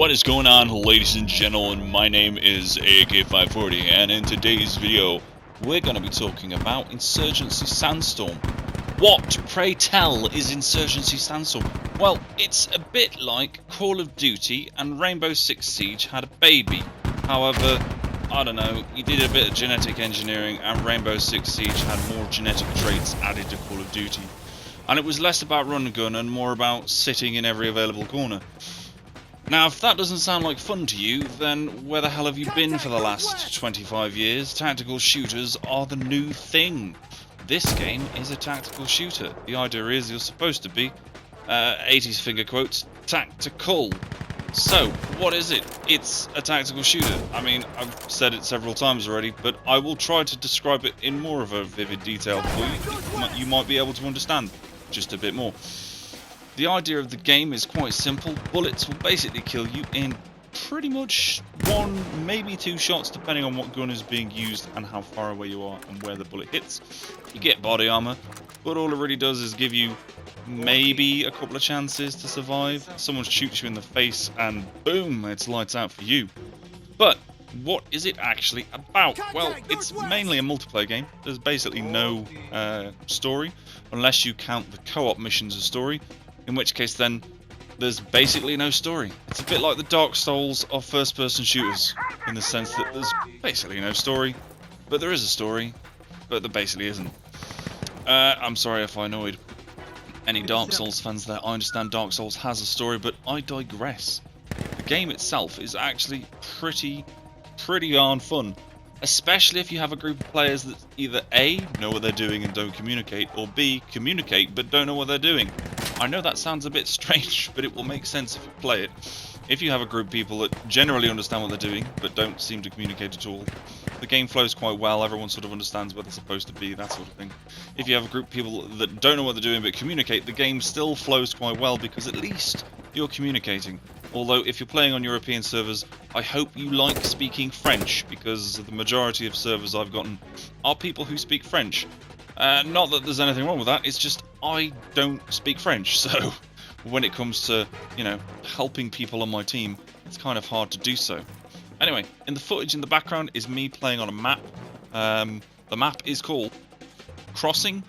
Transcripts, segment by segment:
What is going on, ladies and gentlemen? My name is AK540, and in today's video we're going to be talking about Insurgency Sandstorm. What, pray tell, is Insurgency Sandstorm? Well, it's a bit like Call of Duty and Rainbow Six Siege had a baby. However, I don't know, you did a bit of genetic engineering and Rainbow Six Siege had more genetic traits added to Call of Duty. And it was less about run and gun and more about sitting in every available corner. Now, if that doesn't sound like fun to you, then where the hell have you been for the last 25 years? Tactical shooters are the new thing. This game is a tactical shooter. The idea is you're supposed to be, 80s finger quotes, tactical. So, what is it? It's a tactical shooter. I mean, I've said it several times already, but I will try to describe it in more of a vivid detail for you. You might be able to understand just a bit more. The idea of the game is quite simple. Bullets will basically kill you in pretty much one, maybe two shots, depending on what gun is being used and how far away you are and where the bullet hits. You get body armor, but all it really does is give you maybe a couple of chances to survive. Someone shoots you in the face and boom, it's lights out for you. But what is it actually about? Well, it's mainly a multiplayer game. There's basically no story, unless you count the co-op missions as story. In which case then, there's basically no story. It's a bit like the Dark Souls of first-person shooters, in the sense that there's basically no story, but there is a story, but there basically isn't. I'm sorry if I annoyed any Dark Souls fans there. I understand Dark Souls has a story, but I digress. The game itself is actually pretty darn fun. Especially if you have a group of players that either A, know what they're doing and don't communicate, or B, communicate but don't know what they're doing. I know that sounds a bit strange, but it will make sense if you play it. If you have a group of people that generally understand what they're doing, but don't seem to communicate at all, the game flows quite well, everyone sort of understands where they're supposed to be, that sort of thing. If you have a group of people that don't know what they're doing but communicate, the game still flows quite well because at least you're communicating. Although, if you're playing on European servers, I hope you like speaking French, because the majority of servers I've gotten are people who speak French. Not that there's anything wrong with that, it's just I don't speak French, so when it comes to, you know, helping people on my team, it's kind of hard to do so. Anyway, in the footage in the background is me playing on a map. The map is called Crossing.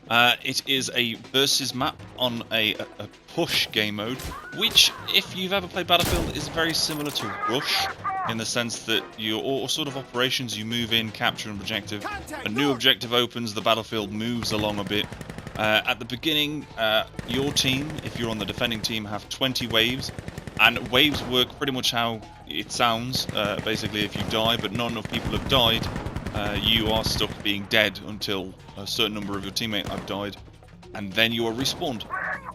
It is a versus map on a push game mode, which, if you've ever played Battlefield, is very similar to Rush, in the sense that you're all sort of operations, you move in, capture an objective, a new objective opens, the battlefield moves along a bit. At the beginning, your team, if you're on the defending team, have 20 waves, and waves work pretty much how it sounds. Basically, if you die, but not enough people have died, you are stuck being dead until a certain number of your teammates have died, and then you are respawned.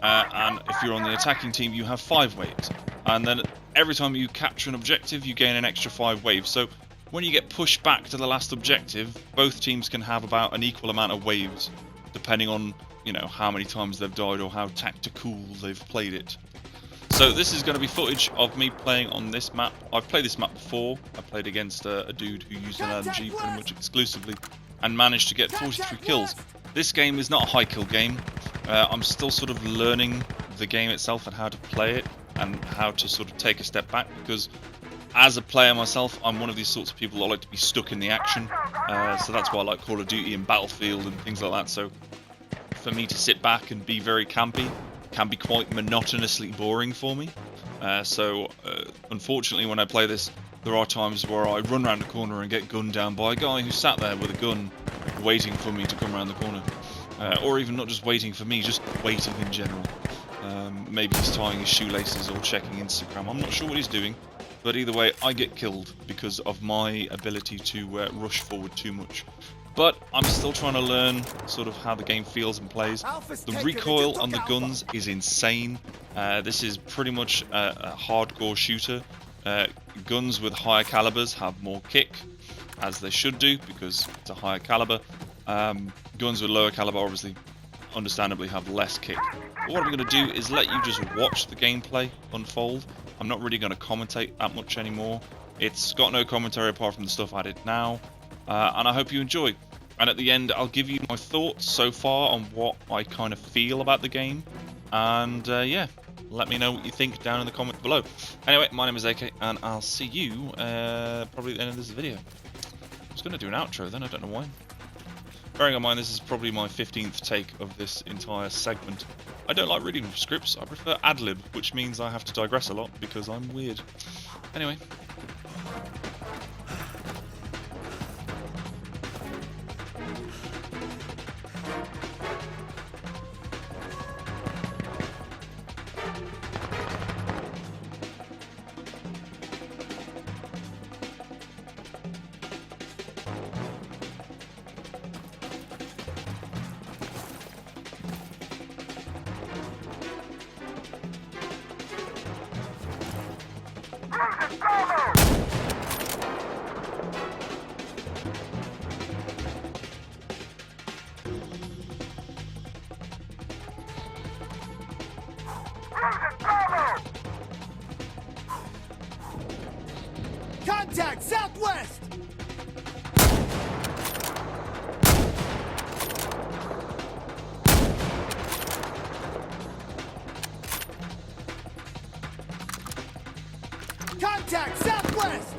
And if you're on the attacking team, you have 5 waves, and then every time you capture an objective, you gain an extra 5 waves. So when you get pushed back to the last objective, both teams can have about an equal amount of waves, depending on, you know, how many times they've died or how tactical they've played it. So this is going to be footage of me playing on this map. I've played this map before. I played against a dude who used an LMG pretty much exclusively and managed to get 43 kills. This game is not a high kill game. I'm still sort of learning the game itself and how to play it and how to sort of take a step back, because as a player myself, I'm one of these sorts of people that like to be stuck in the action. So that's why I like Call of Duty and Battlefield and things like that. So for me to sit back and be very campy can be quite monotonously boring for me. Unfortunately, when I play this, there are times where I run around the corner and get gunned down by a guy who sat there with a gun waiting for me to come around the corner. Or even not just waiting for me, just waiting in general. Maybe he's tying his shoelaces or checking Instagram. I'm not sure what he's doing, but either way, I get killed because of my ability to rush forward too much. But I'm still trying to learn sort of how the game feels and plays. The recoil on the guns is insane. This is pretty much a hardcore shooter. Guns with higher calibers have more kick, as they should do, because it's a higher caliber. Guns with lower caliber obviously, understandably, have less kick. But what I'm going to do is let you just watch the gameplay unfold. I'm not really going to commentate that much anymore. It's got no commentary apart from the stuff I did now. And I hope you enjoy. And at the end, I'll give you my thoughts so far on what I kind of feel about the game. And yeah, let me know what you think down in the comments below. Anyway, my name is AK, and I'll see you probably at the end of this video. I was going to do an outro then, I don't know why. Bearing in mind this is probably my 15th take of this entire segment. I don't like reading scripts, I prefer ad-lib, which means I have to digress a lot because I'm weird. Anyway. Contact southwest! Contact southwest!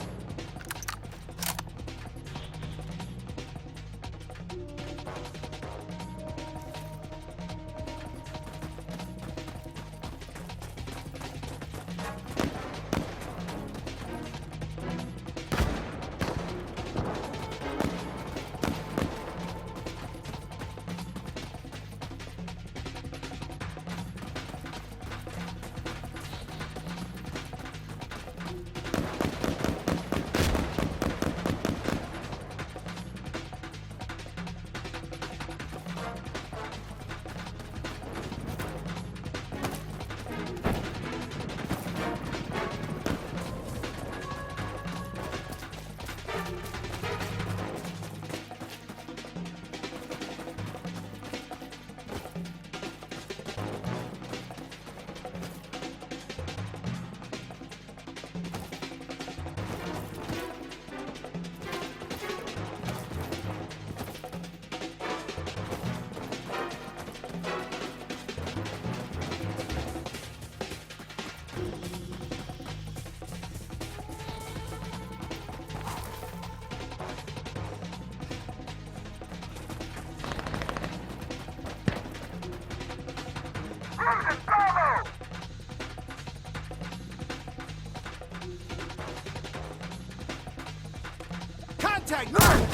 Contact north!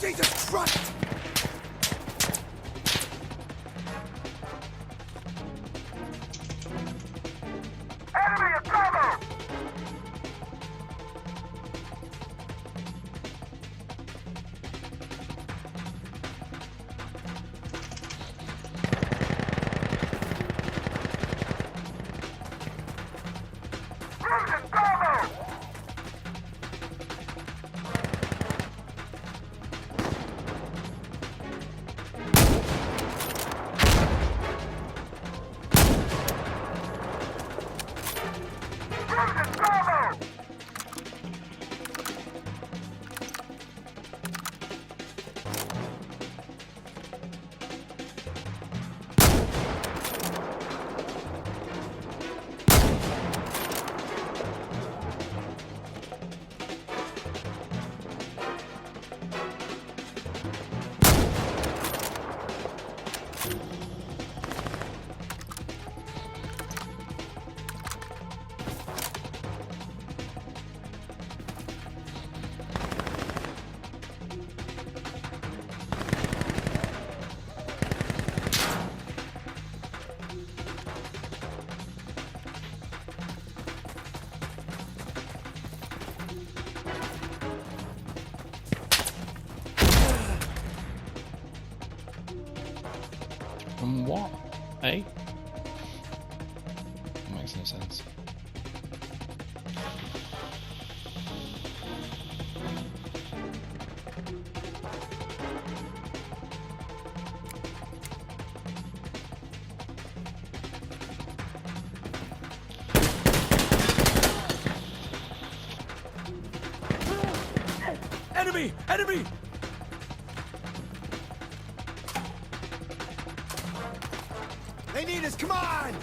Jesus Christ! Enemy at cover! From what? Eh? That makes no sense. Enemy! Enemy! They need us, come on!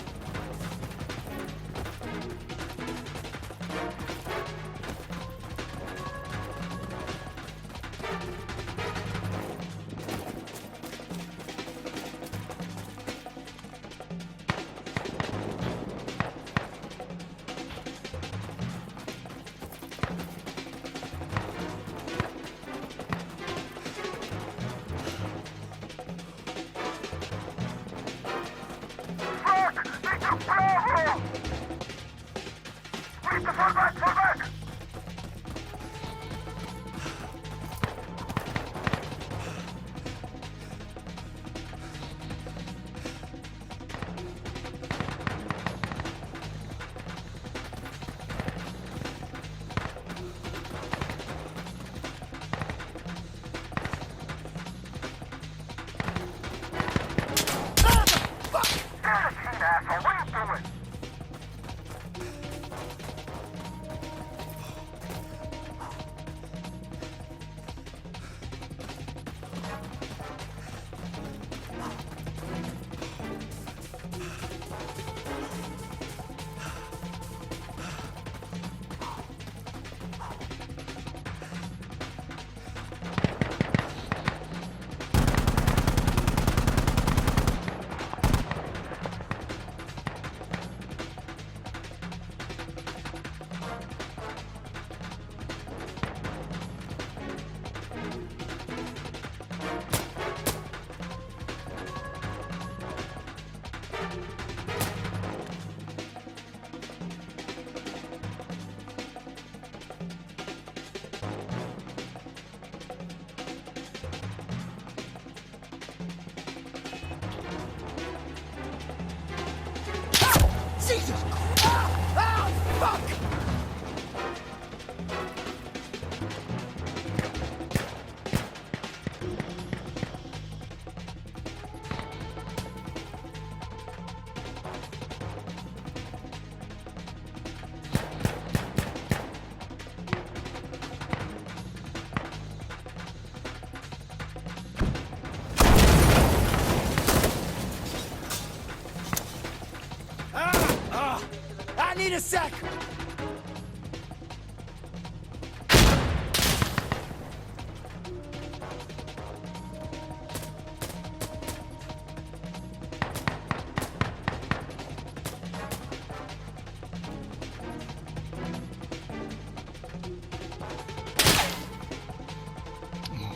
Jesus! Fuck! I need a sec!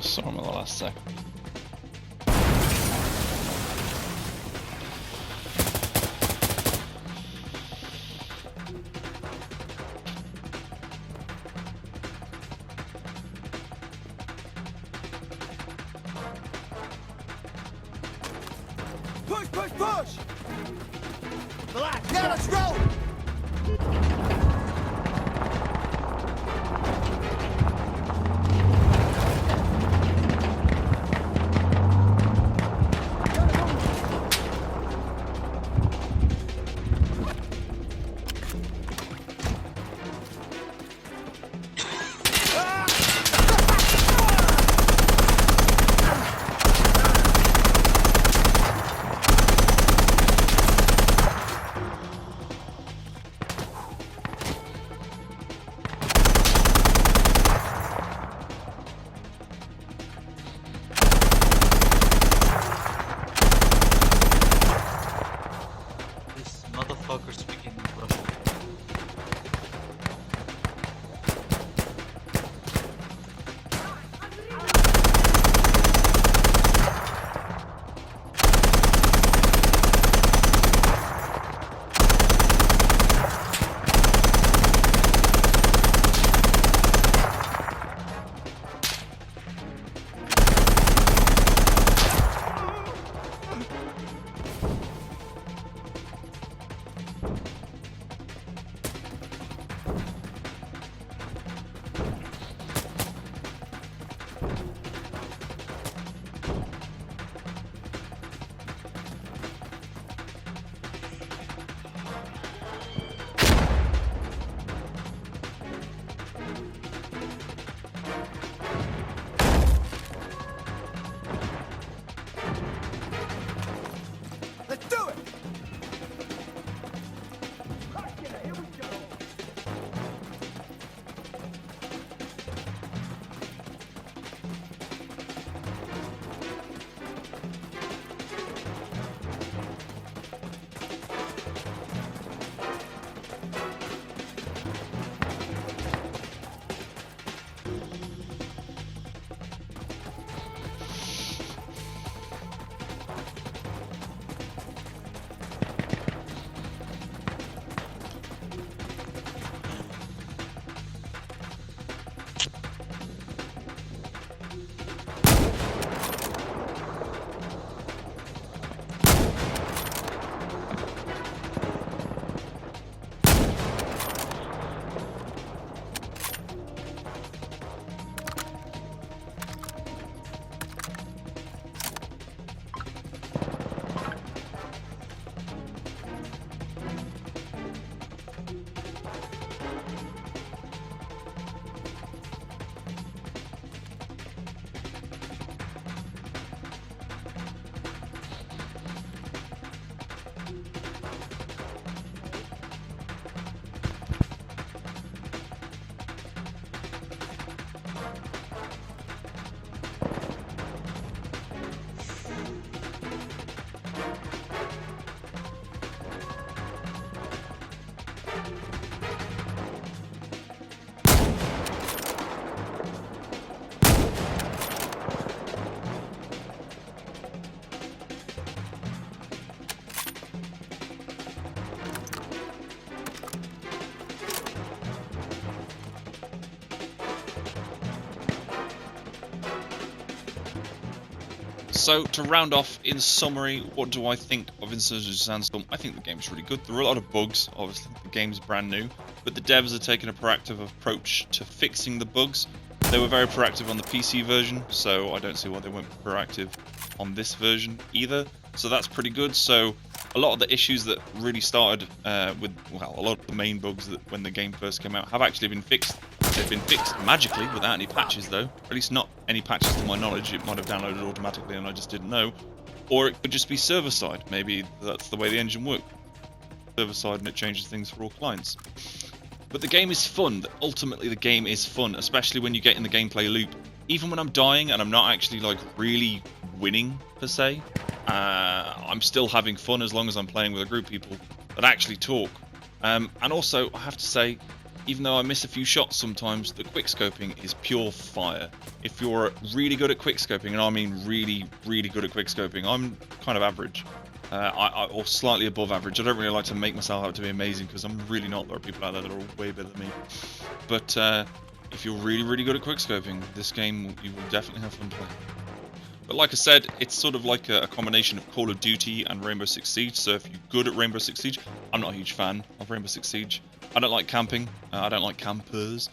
Saw him at the last second. Push, push, push! Relax, now let's roll! So, to round off, in summary, what do I think of Insurgency Sandstorm? I think the game's really good. There are a lot of bugs, obviously, the game's brand new, but the devs are taking a proactive approach to fixing the bugs. They were very proactive on the PC version, so I don't see why they weren't proactive on this version either. So that's pretty good. So a lot of the issues that really started with, well, a lot of the main bugs that when the game first came out have actually been fixed. They've been fixed magically without any patches though, at least not any patches to my knowledge. It might have downloaded automatically and I just didn't know, or it could just be server side. Maybe that's the way the engine works, server side, and it changes things for all clients. But the game is fun. Ultimately the game is fun, especially when you get in the gameplay loop. Even when I'm dying and I'm not actually like really winning per se, I'm still having fun as long as I'm playing with a group of people that actually talk. And also I have to say, even though I miss a few shots sometimes, the quickscoping is pure fire. If you're really good at quickscoping, and I mean really, really good at quickscoping, I'm kind of average, or slightly above average. I don't really like to make myself out to be amazing because I'm really not. There are people out there that are way better than me. But if you're really, really good at quickscoping, this game you will definitely have fun playing. But like I said, it's sort of like a combination of Call of Duty and Rainbow Six Siege. So if you're good at Rainbow Six Siege, I'm not a huge fan of Rainbow Six Siege. I don't like camping. I don't like campers.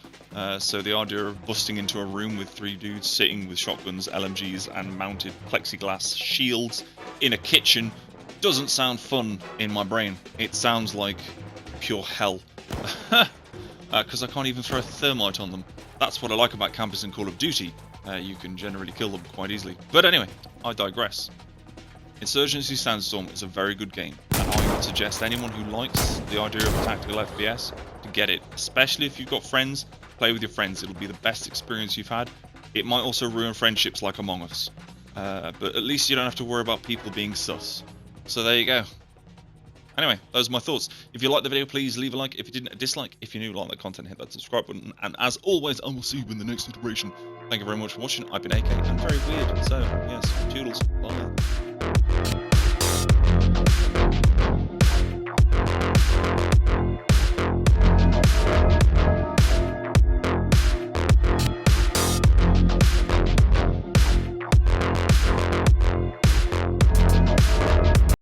So the idea of busting into a room with 3 dudes sitting with shotguns, LMGs, and mounted plexiglass shields in a kitchen doesn't sound fun in my brain. It sounds like pure hell. Because I can't even throw a thermite on them. That's what I like about campers in Call of Duty. You can generally kill them quite easily. But anyway, I digress. Insurgency Sandstorm is a very good game, and I would suggest anyone who likes the idea of a tactical FPS to get it, especially if you've got friends. Play with your friends, it'll be the best experience you've had. It might also ruin friendships like Among Us, but at least you don't have to worry about people being sus. So there you go. Anyway, those are my thoughts. If you liked the video, please leave a like. If you didn't, a dislike. If you're new, like the content, hit that subscribe button. And as always, I will see you in the next iteration. Thank you very much for watching. I've been AK and very weird. So, yes, toodles. Bye.